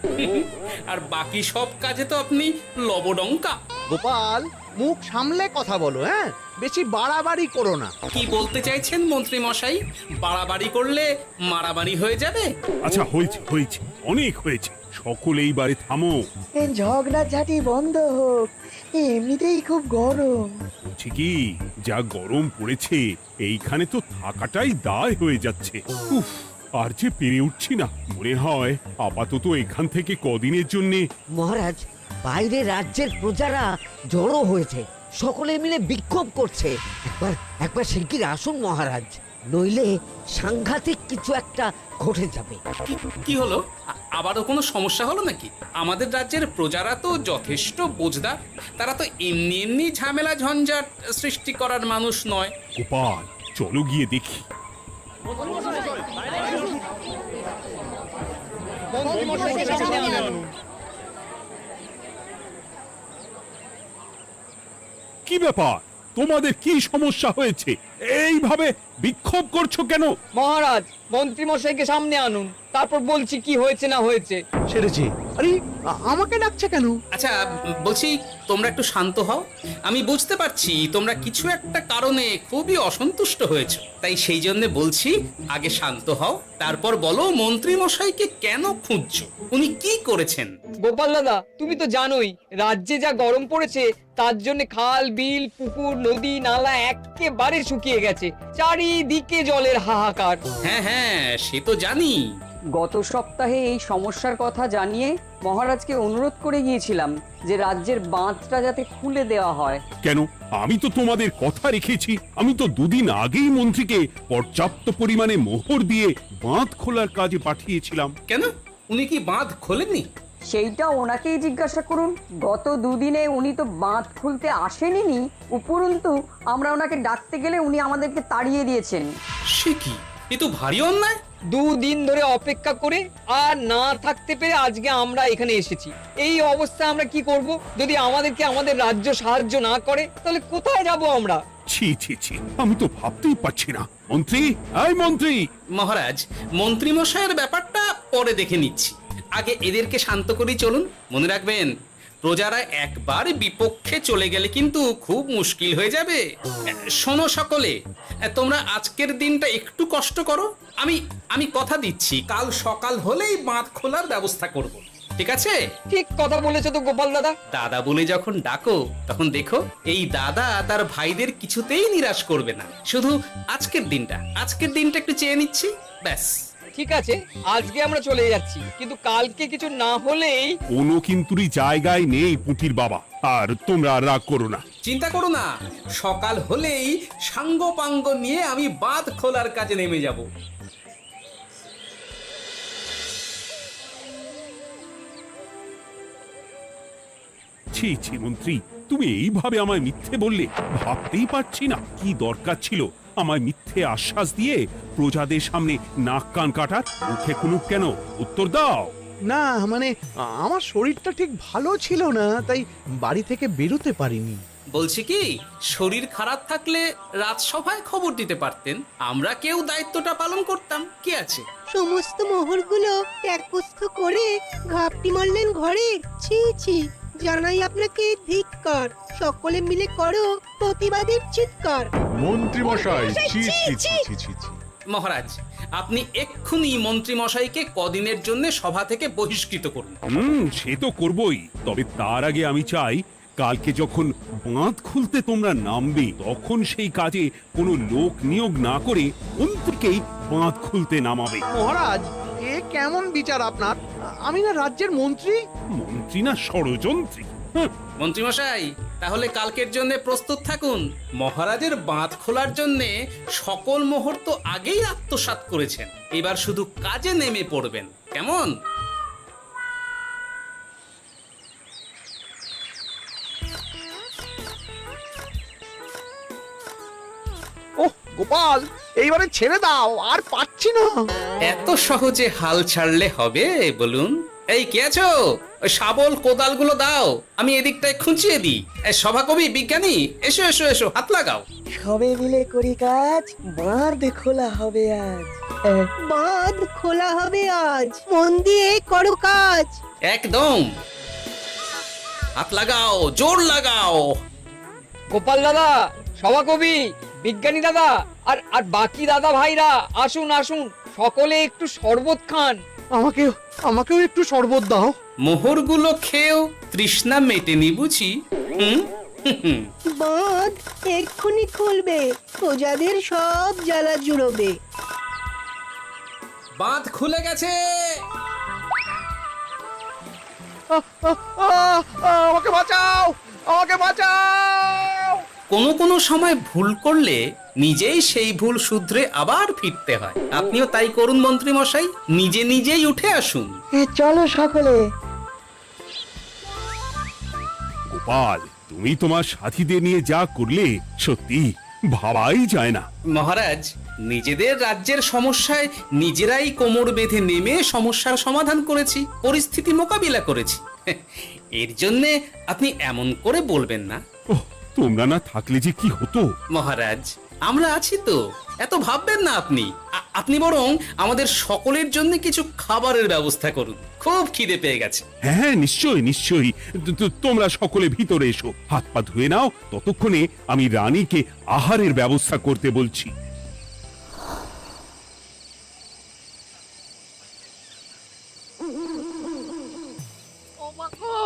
আর বাকি সব কাজে তো আপনি লবডঙ্কা। গোপাল, মুখ সামলে কথা বলো, হ্যাঁ? বেশি বাড়াবাড়ি করো না। কি বলতে চাইছেন মন্ত্রী মশাই? বাড়াবাড়ি করলে মারামারি হয়ে যাবে। আচ্ছা, হয়েছে হয়েছে, অনেক হয়েছে, সকলে এইবারে থামো। এই ঝগড়াঝাটি বন্ধ হোক, এমনিতেই খুব গরম। বলছি কি, যা গরম পড়েছে এইখানে তো থাকাটাই দায় হয়ে যাচ্ছে। উফ, আর যে পেরে উঠছি না। মনে হয় আপাতত এখান থেকে কদিনের জন্যে। মহারাজ, বাইরে রাজ্যের প্রজারা জড়ো হয়েছে, সকলে মিলে বিক্ষোভ করছে। একবার একবার শিগগির আসুন মহারাজ, নইলে সাংঘাতিক কিছু একটা ঘটে যাবে। কি হলো? আবারও কোনো সমস্যা হলো নাকি? আমাদের রাজ্যের প্রজারা তো যথেষ্ট বোঝদার, তারা তো এমনি এমনি ঝামেলা ঝঞ্ঝাট সৃষ্টি করার মানুষ নয়। গোপাল, চলো গিয়ে দেখি। কি ব্যাপার, তোমাদের কি সমস্যা হয়েছে? এইভাবে বিক্ষোভ করছো কেন? মহারাজ, মন্ত্রী মশাইকে সামনে আনুন, তারপর বলছি কি হয়েছে না হয়েছে। সেরেছি। আরে, আমাকে ডাকছে কেন? আচ্ছা, বলছি তোমরা একটু শান্ত হও। আমি বুঝতে পারছি তোমরা কিছু একটা কারণে খুবই অসন্তুষ্ট হয়েছো, তাই সেই জন্য বলছি আগে শান্ত হও, তারপর বলো মন্ত্রী মশাইকে কেন খুঁজছো, উনি কি করেছেন। গোপাল দাদা, তুমি তো জানোই রাজ্যে যা গরম পড়েছে, তার জন্য খাল বিল পুকুর নদী নালা একেবারে শুকিয়ে গেছে, চারিদিকে জলের হাহাকার। হ্যাঁ হ্যাঁ, সে তো জানি। গত সপ্তাহে এই সমস্যার কথা জানিয়ে মহারাজকে অনুরোধ করে গিয়েছিলাম যে রাজ্যের বাঁধটা যাতে খুলে দেওয়া হয়। কেন? আমি তো তোমাদের কথা রেখেছি। আমি তো দুদিন আগেই মন্ত্রীকে পর্যাপ্ত পরিমাণে মোহর দিয়ে বাঁধ খোলার কাজে পাঠিয়েছিলাম। কেন, উনি কি বাঁধ খোলেননি? সেইটা ওনাকেই জিজ্ঞাসা করুন। গত দুদিনে উনি তো বাঁধ খুলতে আসেনি, উপরন্তু আমরা ওনাকে ডাকতে গেলে উনি আমাদেরকে তাড়িয়ে দিয়েছেন। সে কি, এ তো ভারী অন্যায়। দুদিন ধরে অপেক্ষা করে আর না থাকতে পেরে আজকে আমরা এখানে এসেছি। এই অবস্থায় আমরা কি করব? যদি আমাদেরকে আমাদের রাজ্য সাহায্য না করে তাহলে কোথায় যাব আমরা? ছি ছি ছি, আমি তো ভাবতেই পারছি না। মন্ত্রী, এই মন্ত্রী। মহারাজ, মন্ত্রী মশাইয়ের ব্যাপারটা পরে দেখে নিচ্ছি, আগে এদেরকে শান্ত করেই চলুন। মনে রাখবেন, প্রজারা একবার বিপক্ষে চলে গেলে কিন্তু খুব মুশকিল হয়ে যাবে। শোনো সকলে, তোমরা আজকের দিনটা একটু কষ্ট করো। আমি কথা দিচ্ছি, কাল সকাল হলেই বাঁধ খোলার ব্যবস্থা করব, ঠিক আছে? ঠিক কথা বলেছো তো গোপাল দাদা। দাদা বলে যখন ডাকো, তখন দেখো এই দাদা তার ভাইদের কিছুতেই নিরাশ করবে না। শুধু আজকের দিনটা একটু চেয়ে নিচ্ছি, ব্যাস। ঠিক আছে, আজকে আমরা চলে যাচ্ছি, কিন্তু কালকে কিছু না হলেই। কোনো কিন্তুরই জায়গায় নেই পুঁটির বাবা, আর তোমরা রাগ করো না। চিন্তা করো না, সকাল হলেই সাঙ্গ পাঙ্গ নিয়ে আমি বাঁধ খোলার কাজে নেমে যাব। ছি ছি মন্ত্রী, তুমি এইভাবে আমায় মিথ্যে বললে। ভাবতেই পারছি না কি দরকার ছিল আমায় মিথ্যে আশ্বাস দিয়ে প্রজাদের সামনে নাক কান কাটার। মুখে কুলুপ কেন? উত্তর দাও। না মানে আমার শরীরটা ঠিক ভালো ছিল না, তাই বাড়ি থেকে বেরোতে পারিনি। বলছি কি, শরীর খারাপ থাকলে রাজসভায় খবর দিতে পারতেন, আমরা কেউ দায়িত্বটা পালন করতাম। কি আছে? সমস্ত মোহরগুলো ত্যাগপুস্ত করে ঘাপটি মারলেন ঘরে। ছি ছি, জানাই আপনাকে ধিক্কার। সকলে মিলে করো প্রতিবাদের চিৎকার। মন্ত্রী মশাই, ছি ছি ছি ছি ছি ছি। মহারাজ, আপনি এক্ষুনি মন্ত্রী মশাইকে কদিনের জন্য সভা থেকে বহিষ্কৃত করুন। সে তো করবই, তবে তার আগে আমি চাই কালকে যখন বাঁধ খুলতে তোমরা নামবে তখন সেই কাজে কোনো লোক নিয়োগ না করে মন্ত্রীকেই বাঁধ খুলতে নামাবে। মহারাজ, এ কেমন বিচার আপনার? আমি না রাজ্যের মন্ত্রী। মন্ত্রী না ষড়যন্ত্রী। মন্ত্রী মশাই, তাহলে কালকের জন্য প্রস্তুত থাকুন। মহারাজের বাঁধ খোলার জন্য সকল মুহূর্ত আগেই আত্মসাৎ করেছেন, এবার শুধু কাজে নেমে পড়বেন। কেমন? ওহ গোপাল, এইবারে ছেড়ে দাও, আর পাচ্ছি না। এত সহজে হাল ছাড়লে হবে বলুন? এই কে আছো? ওই শাবল কোদালগুলো দাও, আমি এদিকটায় খুঁচিয়ে দিই। এই সভাকবি, বিজ্ঞানী, এসো এসো এসো, হাত লাগাও। সবে মিলে করি কাজ, বাঁধ খোলা হবে আজ। বাঁধ খোলা হবে আজ, মন দিয়ে করো কাজ। একদম, হাত লাগাও, জোর লাগাও। গোপাল দাদা, সভাকবি, বিজ্ঞানী দাদা আর আর বাকি দাদা ভাইরা আসুন আসুন, সকলে একটু শরবত খান। আমাকেও একটু শরবত দাও। মোহরগুলো খেয়েও তৃষ্ণা মেটেনি বুঝি? বাঁধ এক্ষুনি খুলবে, প্রজাদের সব জ্বালা জুড়বে। বাঁধ খুলে গেছে। আমাকে বাঁচাও, আমাকে বাঁচাও। কোনো সময় ভুল করলে নিজেই সেই ভুল শুধরে আবার ফিরতে হয়। আপনিও তাই করুন মন্ত্রী মশাই, নিজে নিজেই উঠে আসুন। চলো সকলে। গোপাল, তুমি তোমার সাথীদের নিয়ে যা করলে সত্যি ভাবাই যায় না। মহারাজ, নিজেদের রাজ্যের সমস্যায় নিজেরাই কোমর বেঁধে নেমে সমস্যার সমাধান করেছি, পরিস্থিতি মোকাবিলা করেছি। এর জন্যে আপনি এমন করে বলবেন না। ওহ, তোমরা না থাকলে যে কি হতো। মহারাজ, আমরা আছি তো, এত ভাববেন না আপনি। আপনি বরং আমাদের সকলের জন্য কিছু খাবারের ব্যবস্থা করুন, খুব খিদে পেয়ে গেছে। হ্যাঁ নিশ্চয়ই নিশ্চয়ই, তোমরা সকলে ভিতরে এসো, হাত পা ধুয়ে নাও। ততক্ষণে আমি রানীকে আহারের ব্যবস্থা করতে বলছি। ওমা গো,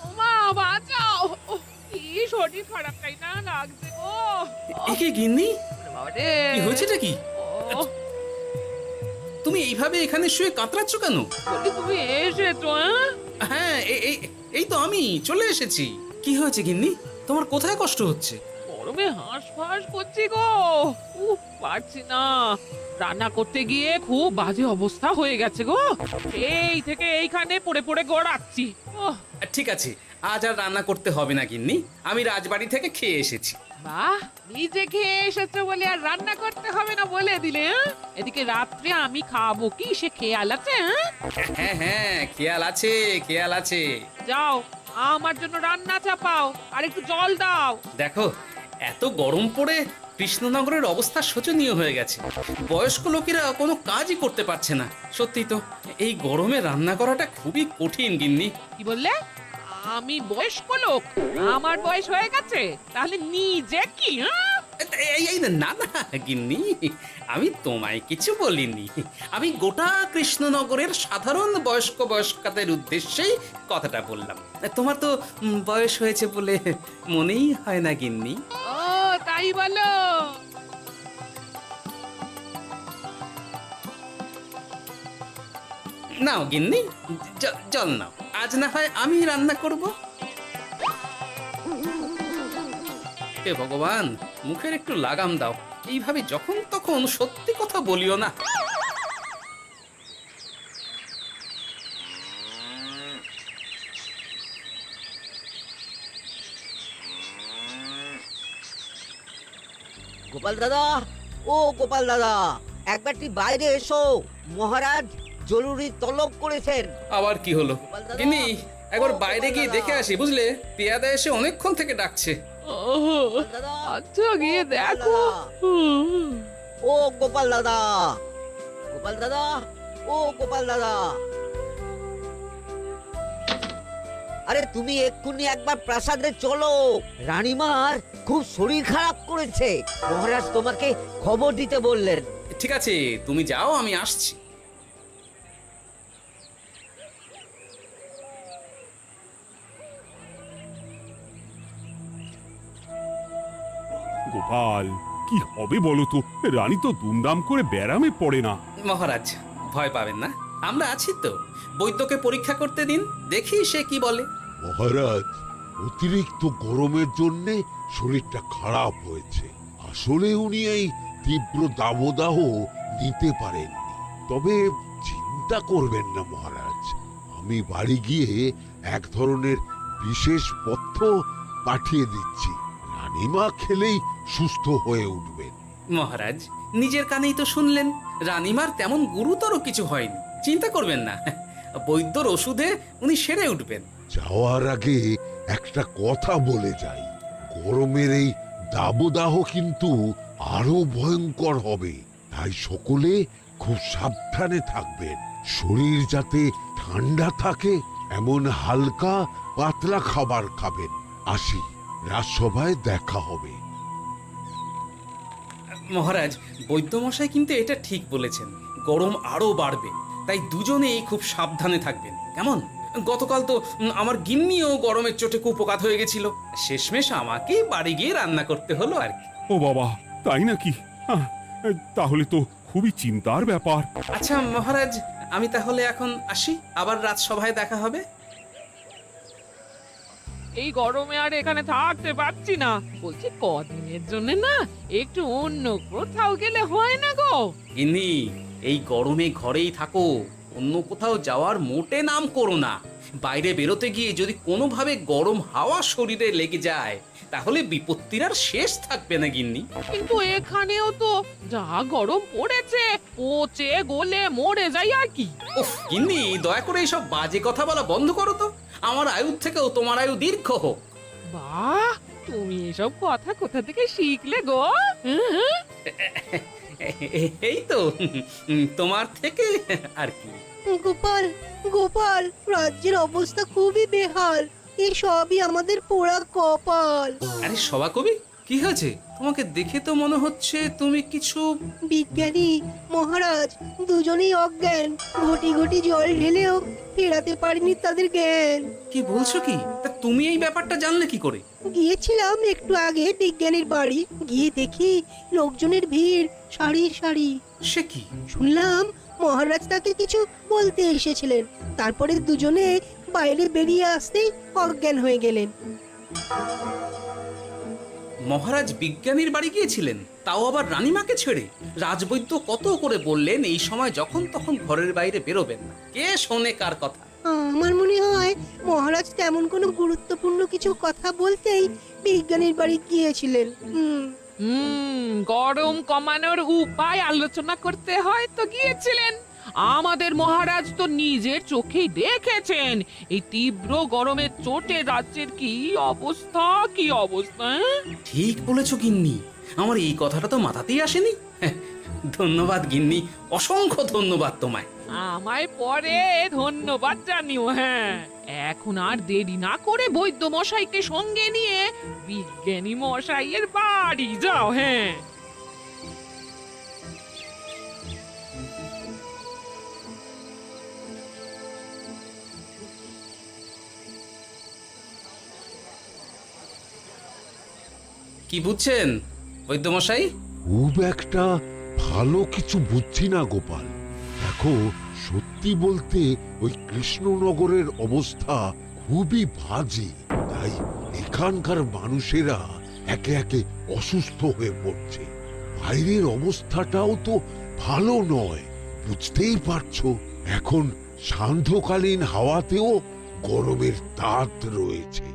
ওমা বাঁচাও। কি শরীর খারাপ, তাই না লাগছে গো। একে গিন্নি, বাবারে, কি হয়েছেটা কি? ও, তুমি এইভাবে এখানে শুয়ে কাতরাচ্ছ কেন? বলি তুমি এসেছো? হ্যাঁ, এই তো আমি চলে এসেছি। কি হয়েছে গিন্নি? তোমার কোথায় কষ্ট হচ্ছে? গরমে হাঁসফাঁস করছি গো। পারছি না, রান্না করতে গিয়ে খুব বাজে অবস্থা হয়ে গেছে গো। এই থেকে এইখানে পড়ে পড়ে গড়াচ্ছি। ঠিক আছে, আজ আর রান্না করতে হবে না গিন্নি, আমি রাজবাড়ি থেকে খেয়ে এসেছি। বাহ, নিজে খেয়ে এসেছো বলে আর রান্না করতে হবে না বলে দিলে? এদিকে রাত্রে আমি খাবো কি সে খেয়াল আছে? হ্যাঁ হ্যাঁ, খেয়াল আছে, খেয়াল আছে। যাও, আমার জন্য রান্না চাপাও আর একটু জল দাও। দেখো, এত গরম পড়ে কৃষ্ণনগরের অবস্থা শোচনীয় হয়ে গেছে। বয়স্ক লোকেরা কোনো কাজই করতে পারছে না। সত্যি তো, এই গরমে রান্না করাটা খুবই কঠিন গিন্নি। কি বললে? আমি বয়স্ক লোক? আমার বয়স হয়ে গেছে, তাহলে নিজে কি? এই না না গিন্নি, আমি তোমায় কিছু বলিনি। আমি গোটা কৃষ্ণনগরের সাধারণ বয়স্কাদের উদ্দেশ্যেই কথাটা বললাম। তোমার তো বয়স হয়েছে বলে মনেই হয় না গিন্নি। ও তাই বলো? নাও গিন্নি, জল নাও। আজ না হয় আমি রান্না করব। হে ভগবান, মুখের একটু লাগাম দাও। এইভাবে যখন তখন সত্যি কথা বলিও না। গোপাল দাদা, ও গোপাল দাদা, একবারটি বাইরে এসো। মহারাজ জরুরি তলব করেছেন। আবার কি হলো? গোপাল দাদা, গিন্নি, একবার ও বাইরে গোপাল গিয়ে দাদা, দেখে আসি, বুঝলে? পেয়াদা এসে অনেকক্ষণ থেকে ডাকছে। গোপাল দাদা, আচ্ছা গিয়ে গোপাল দেখো। দাদা, ও গোপাল দাদা, গোপাল দাদা, ও গোপাল দাদা। আরে তুমি এক্ষুনি একবার প্রাসাদে চলো, রানীমার খুব শরীর খারাপ করেছে। মহারাজ তোমাকে খবর দিতে বললেন। ঠিক আছে, তুমি যাও, আমি আসছি। গোপাল, কি হবে বলো তো? রানী তো দুমদাম করে ব্যারামে পড়ে না। মহারাজ, ভয় পাবেন না, আমরা আছি তো। বৈদ্যকে পরীক্ষা করতে দিন, দেখি সে কি বলে। মহারাজ, অতিরিক্ত গরমের জন্য শরীরটা খারাপ হয়েছে। আসলে উনি এই তীব্র দাবদাহ নিতে পারেননি। তবে চিন্তা করবেন না মহারাজ, আমি বাড়ি গিয়ে এক ধরনের বিশেষ পথ্য পাঠিয়ে দিচ্ছি। রানীমা খেলেই সুস্থ হয়ে উঠবেন। মহারাজ, নিজের কানেই তো শুনলেন, রানীমার তেমন গুরুতর কিছু হয়নি, চিন্তা করবেন না। বৈদ্যর ওষুধে উনি সেরে উঠবেন। যাওয়ার আগে একটা কথা বলে যাই, গরমের এই দাবদাহ কিন্তু আরো ভয়ঙ্কর হবে। তাই সকলে খুব সাবধানে থাকবেন। শরীর যাতে ঠান্ডা থাকে এমন হালকা পাতলা খাবার খাবেন। আসি, রাজসভায় দেখা হবে। মহারাজ, বৈদ্যমশাই কিন্তু এটা ঠিক বলেছেন, গরম আরো বাড়বে, তাই দুজনেই খুব সাবধানে থাকবেন, কেমন? গতকাল তো আমার গিন্নিও গরমের চোটে কুপকাত হয়ে গেছিল, শেষমেশ আমাকেই বাড়ি গিয়ে রান্না করতে হলো আর কি। ও বাবা, তাই নাকি? তাহলে তো খুবই চিন্তার ব্যাপার। আচ্ছা মহারাজ, আমি তাহলে এখন আসি, আবার রাজসভায় দেখা হবে। এই গরমে আর এখানে থাকতে পারছি না, বলছি কদিনের জন্য না একটু অন্য কোথাও গেলে হয় না গো? গিন্নি, এই গরমে ঘরেই থাকো, অন্য কোথাও যাওয়ার মোটে নাম করো না। বাইরে বেরোতে গিয়ে যদি কোনোভাবে গরম হাওয়া শরীরে লেগে যায়, তাহলে বিপত্তির আর শেষ থাকবে না গিন্নি। কিন্তু এখানেও তো যা গরম পড়েছে, পচে গলে মরে যাই আর কি। উফ গিন্নি, দয়া করে এইসব বাজে কথা বলা বন্ধ করো তো। আমার আয়ুর থেকেও তোমার আয়ু দীর্ঘ হোক। বাহ, তুমি এসব কথা কোথা থেকে শিখলে গো? হুম? এই তো তোমার থেকে আর কি। গোপাল, গোপাল, রাজ্যের অবস্থা খুবই বেহাল। এই সবই আমাদের পোড়া কপাল। আরে সভা কবি, কি হয়েছে? তোমাকে দেখে তো মনে হচ্ছে তুমি কিছু... বিজ্ঞানী মহারাজ দুজনেই অজ্ঞান। ঘটি ঘটি জল ঢেলেও ফেরাতে পারেনি তাদের জ্ঞান। কি বলছো কি? তা তুমি এই ব্যাপারটা জানলে কি করে? গিয়েছিলাম একটু আগে বিজ্ঞানীর বাড়ি, গিয়ে দেখি লোকজনের ভিড় সারি সারি। সে কি? শুনলাম মহারাজ তাকে কিছু বলতে এসেছিলেন, তারপরে দুজনে বাইরে বেরিয়ে আসতেই অজ্ঞান হয়ে গেলেন। মহারাজ বিজ্ঞানীর বাড়ি গিয়েছিলেন, তাও আবার রানীমাকে ছেড়ে? রাজবৈদ্য কত করে বললেন এই সময় যখন তখন ঘরের বাইরে বেরোবেন না। কে শোনে কার কথা? আমার মনে হয় মহারাজ তেমন কোনো গুরুত্বপূর্ণ কিছু কথা বলতেই বিজ্ঞানীর বাড়ি গিয়েছিলেন। গরম কমানোর উপায় আলোচনা করতে হয় তো গিয়েছিলেন। আমাদের মহারাজ তো নিজের চোখেই দেখেছেন এই তীব্র গরমের চোটে রাজ্যের কি অবস্থা, কি অবস্থা। ঠিক বলেছো গিন্নি, আমার এই কথাটা তো মাথাতেই আসেনি। ধন্যবাদ গিন্নি, অসংখ্য ধন্যবাদ তোমায়। আমায় পরে ধন্যবাদ জানিও। হ্যাঁ, এখন আর দেরি না করে বৈদ্য মশাইকে সঙ্গে নিয়ে বিজ্ঞানী মশাইয়ের বাড়ি যাও। হ্যাঁ, কি বুঝছেন বৈদ্যমশাই? খুব একটা ভালো কিছু বুঝছি না গোপাল। দেখো, সত্যি বলতে ওই কৃষ্ণনগরের অবস্থা খুবই বাজে। তাই এখানকার মানুষেরা একে একে অসুস্থ হয়ে পড়ছে। বাইরের অবস্থাটাও তো ভালো নয়, বুঝতেই পারছো। এখন সান্ধ্যকালীন হাওয়াতেও গরমের তাত রয়েছে।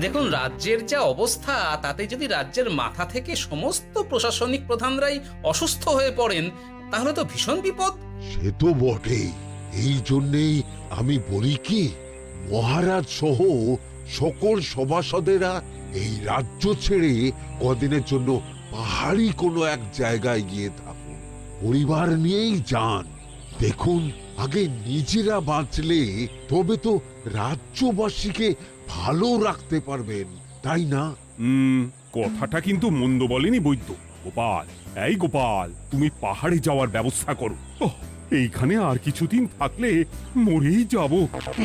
দেখুন রাজ্যের যা অবস্থা, তাতে যদি রাজ্যের মাথা থেকে সমস্ত প্রশাসনিক প্রধানরাই অসুস্থ হয়ে পড়েন তাহলে তো ভীষণ বিপদ। সে তো বটেই। এই জন্যেই আমি বলি কি, মহারাজ সহ সকল সভাসদেরা এই রাজ্য ছেড়ে কদিনের জন্য পাহাড়ি কোনো এক জায়গায় গিয়ে থাকুন, পরিবার নিয়েই যান। দেখুন, আগে নিজেরা বাঁচলে তবে তো রাজ্যবাসীকে ভালো রাখতে পারবেন, তাই না? কথাটা কিন্তু মন্দ বলেনি বৈদ্য। গোপাল, এই গোপাল, তুমি পাহাড়ে যাওয়ার ব্যবস্থা করো। এইখানে আর কিছুদিন থাকলে মরেই যাব।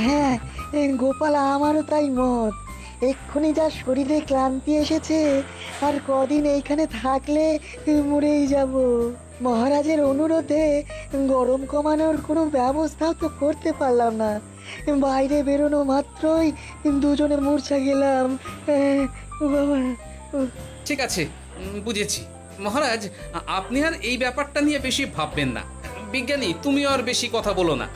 হ্যাঁ গোপাল, আমারও তাই মত। এক্ষুনি যা শরীরে ক্লান্তি এসেছে, আর কদিন এইখানে থাকলে মরেই যাব। মহারাজের অনুরোধে গরম কমানোর কোনো ব্যবস্থাও তো করতে পারলাম না। বাইরে বেরোনো মাত্রই দুজনে মূর্ছা গেলাম। বাবা, ঠিক আছে, বুঝেছি। মহারাজ, আপনি আর এই ব্যাপারটা নিয়ে বেশি ভাববেন না। বিজ্ঞানী, তুমিও আর বেশি কথা বলো না।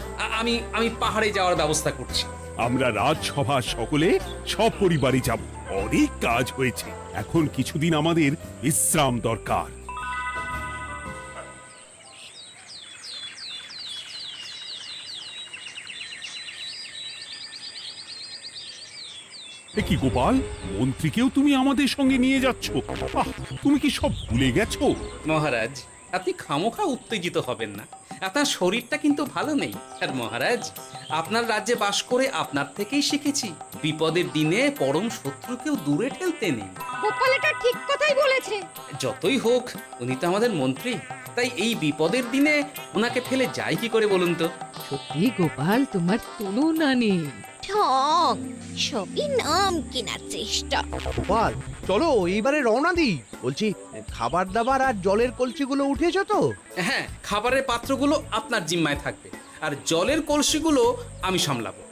আমি পাহাড়ে যাওয়ার ব্যবস্থা করছি। আমরা রাজসভা সকলে সব পরিবারে যাব। অনেক কাজ হয়েছে, এখন কিছুদিন আমাদের বিশ্রাম দরকার। কি গোপাল, মন্ত্রীকেও তুমি আমাদের সঙ্গে নিয়ে যাচ্ছ? তুমি কি সব ভুলে গেছো? মহারাজ, আপনি খামোখা উত্তেজিত হবেন না। আপনার শরীরটা কিন্তু ভালো নেই। আর মহারাজ, আপনার রাজ্যে বাস করে আপনার থেকেই শিখেছি বিপদের দিনে পরম শত্রুকেও দূরে ঠেলতে নেই। গোপাল এটা ঠিক কথাই বলেছে। যতই হোক, উনি তো আমাদের মন্ত্রী, তাই এই বিপদের দিনে ওনাকে ফেলে যায় কি করে বলুন তো? সত্যি গোপাল, তোমার তুলনা নেই। ঠক, সবই নাম কেনার চেষ্টা। গোপাল, চলো এইবারে রওনা দিই। বলছি, খাবার দাবার আর জলের কলসিগুলো উঠেছো তো? হ্যাঁ, খাবারের পাত্রগুলো আপনার জিম্মায় থাকবে, আর জলের কলসিগুলো আমি সামলাবো।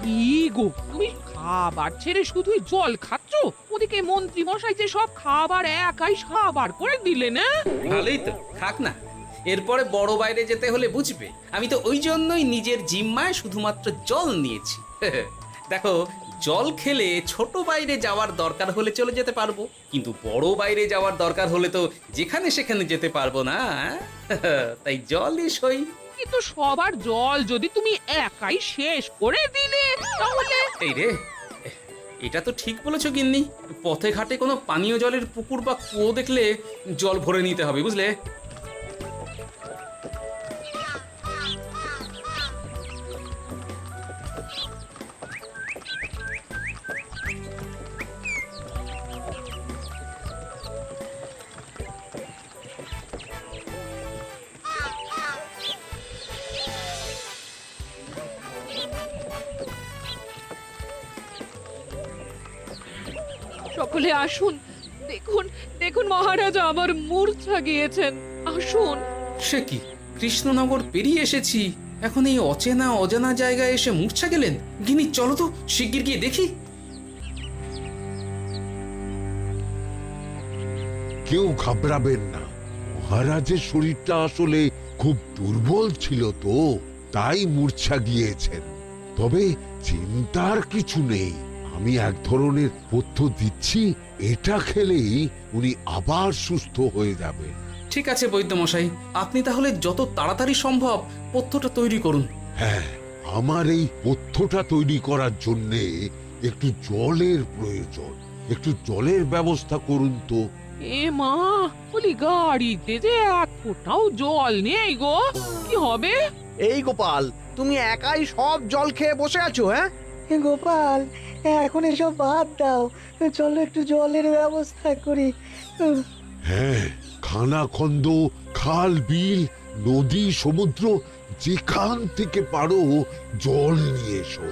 কি গো, তুমি খাবার ছেড়ে শুধুই জল খাচ্ছ? ওদিকে মন্ত্রী মশাই যে সব খাবার একাই সাবার করে দিলে না? ভালোই তো, খাক না। এরপরে বড় বাইরে যেতে হলে বুঝবে। আমি তো ওই জন্যই নিজের জিম্মায় শুধুমাত্র জল নিয়েছি। দেখো, জল খেলে ছোট বাইরে যাওয়ার দরকার হলে চলে যেতে পারবো, কিন্তু বড় বাইরে যাওয়ার দরকার হলে তো যেখানে সেখানে যেতে পারবো না। তাই জলই সই। কিন্তু সবার জল যদি তুমি একাই শেষ করে দিলে তাহলে? এই রে, এটা তো ঠিক বলেছো গিন্নি। পথে ঘাটে কোনো পানীয় জলের পুকুর বা কুয়ো দেখলে জল ভরে নিতে হবে, বুঝলে? সকলে আসুন, দেখুন দেখুন, মহারাজ আবার মূর্ছা গিয়েছেন। আসুন। সে কি, কৃষ্ণনগর পেরিয়ে এসেছি, এখন এই অচেনা অজানা জায়গায় এসে মূর্ছা গেলেন? গিনি, চলো তো শিগগির গিয়ে দেখি। কেউ ঘাবড়াবেন না। মহারাজের শরীরটা আসলে খুব দুর্বল ছিল তো, তাই মূর্ছা গিয়েছেন। তবে চিন্তার কিছু নেই, আমি এক ধরনের পথ্য দিচ্ছি, এটা খেলেই উনি আবার সুস্থ হয়ে যাবেন। ঠিক আছে বৈদ্য মশাই, আপনি তাহলে যত তাড়াতাড়ি সম্ভব পথ্যটা তৈরি করুন। হ্যাঁ, আমার এই পথ্যটা তৈরি করার জন্যে একটু জলের প্রয়োজন। একটু জলের ব্যবস্থা করুন তো। এ মা, বলি গাড়িতে যে এক ফোঁটাও জল নেই গো, কি হবে? এই গোপাল, তুমি একাই সব জল খেয়ে বসে আছো? হ্যাঁ গোপাল, এখন এসব বাদ দাও, চলো একটু জলের ব্যবস্থা করি। হ্যাঁ, খানাখন্দ, খাল, বিল, নদী, সমুদ্র, যেখান থেকে পারো জল নিয়ে এসো।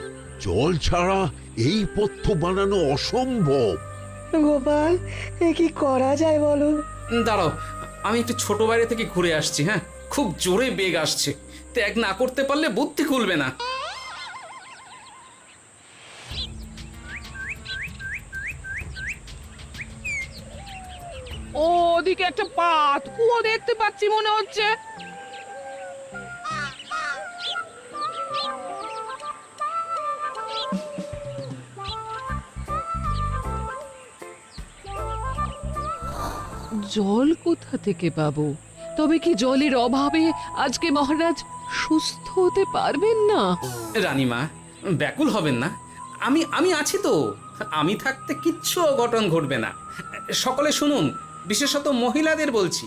জল ছাড়া এই পথ্য বানানো অসম্ভব। গোপাল, কি করা যায় বলো? দাঁড়াও, আমি একটু ছোট বাইরে থেকে ঘুরে আসছি। হ্যাঁ, খুব জোরে বেগ আসছে, ত্যাগ না করতে পারলে বুদ্ধি খুলবে না। ওদিকে একটা পাত কুয়ো দেখতে পাচ্ছি মনে হচ্ছে। জল কোথা থেকে পাবো? তবে কি জলের অভাবে আজকে মহারাজ সুস্থ হতে পারবেন না? রানীমা, ব্যাকুল হবেন না, আমি আমি আছি তো। আমি থাকতে কিচ্ছু অঘটন ঘটবে না। সকলে শুনুন, বিশেষত মহিলাদের বলছি,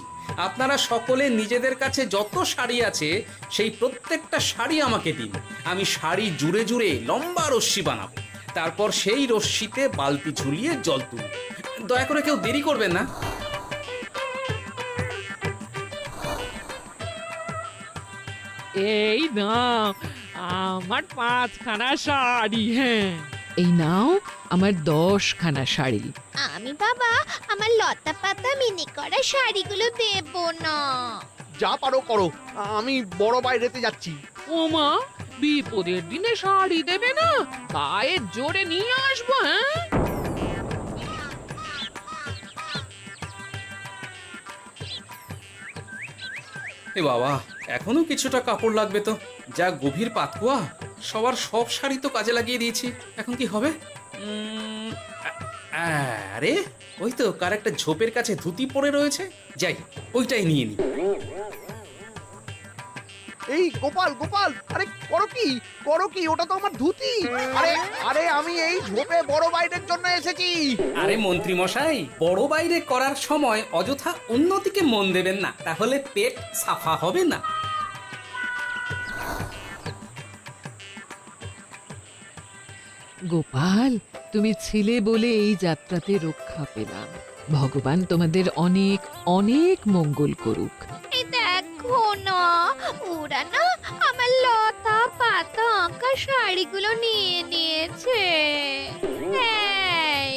আপনারা সকলে নিজেদের কাছে যত শাড়ি আছে সেই প্রত্যেকটা শাড়ি আমাকে দিন। আমি শাড়ি জুড়ে জুড়ে লম্বা রশ্মি বানাবো, তারপর সেই রশ্মিতে বালতি ঝুলিয়ে জল তুলব। দয়া করে কেউ দেরি করবেন না। এই নাও আমার 5খানা শাড়ি। হ্যাঁ, এই নাও আমার 10খানা শাড়ি। আমি বাবা আমার লতা পাতা মিনি করা শাড়িগুলো দেব না। যা পারো করো, আমি বড় বাইরেতে যাচ্ছি। ওমা, বিপদের দিনে শাড়ি দেবে না? গায়ে জোরে নিয়ে আসবো। হ্যাঁ, এ বাবা, এখনো কিছুটা কাপড় লাগবে তো। যা গভীর পাতকুয়া, সবার সব শাড়ি তো কাজে লাগিয়ে দিয়েছি, এখন কি হবে? আরে ওই তো কার একটা ঝোপের কাছে ধুতি পড়ে রয়েছে, যাই ওইটাই নিয়ে নি। এই গোপাল গোপাল, আরে করো কি, ওটা তো আমার ধুতি। আরে আরে আমি এই ঝোপে বড় বাইরের জন্য এসেছি। আরে মন্ত্রী মশাই, বড় বাইরে করার সময় অযথা অন্যদিকে মন দেবেন না, তাহলে পেট সাফা হবে না। গোপাল, তুমি ছিলে বলে এই যাত্রাতে রক্ষা পেলাম। ভগবান তোমাদের অনেক অনেক মঙ্গল করুক। এই দেখো না, ওরা না আমার লতা পাতা আঁকা শাড়িগুলো নিয়ে নিয়েছে। এই,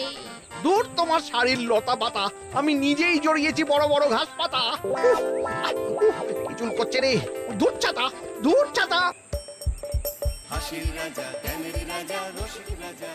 দূর তোমার শাড়ির লতা পাতা, আমি নিজেই জড়িয়েছি বড় বড় ঘাস পাতা। চুল করছে রে, দূর চাতা। হাসির রাজা, জ্ঞানের রাজা, রসিক রাজা।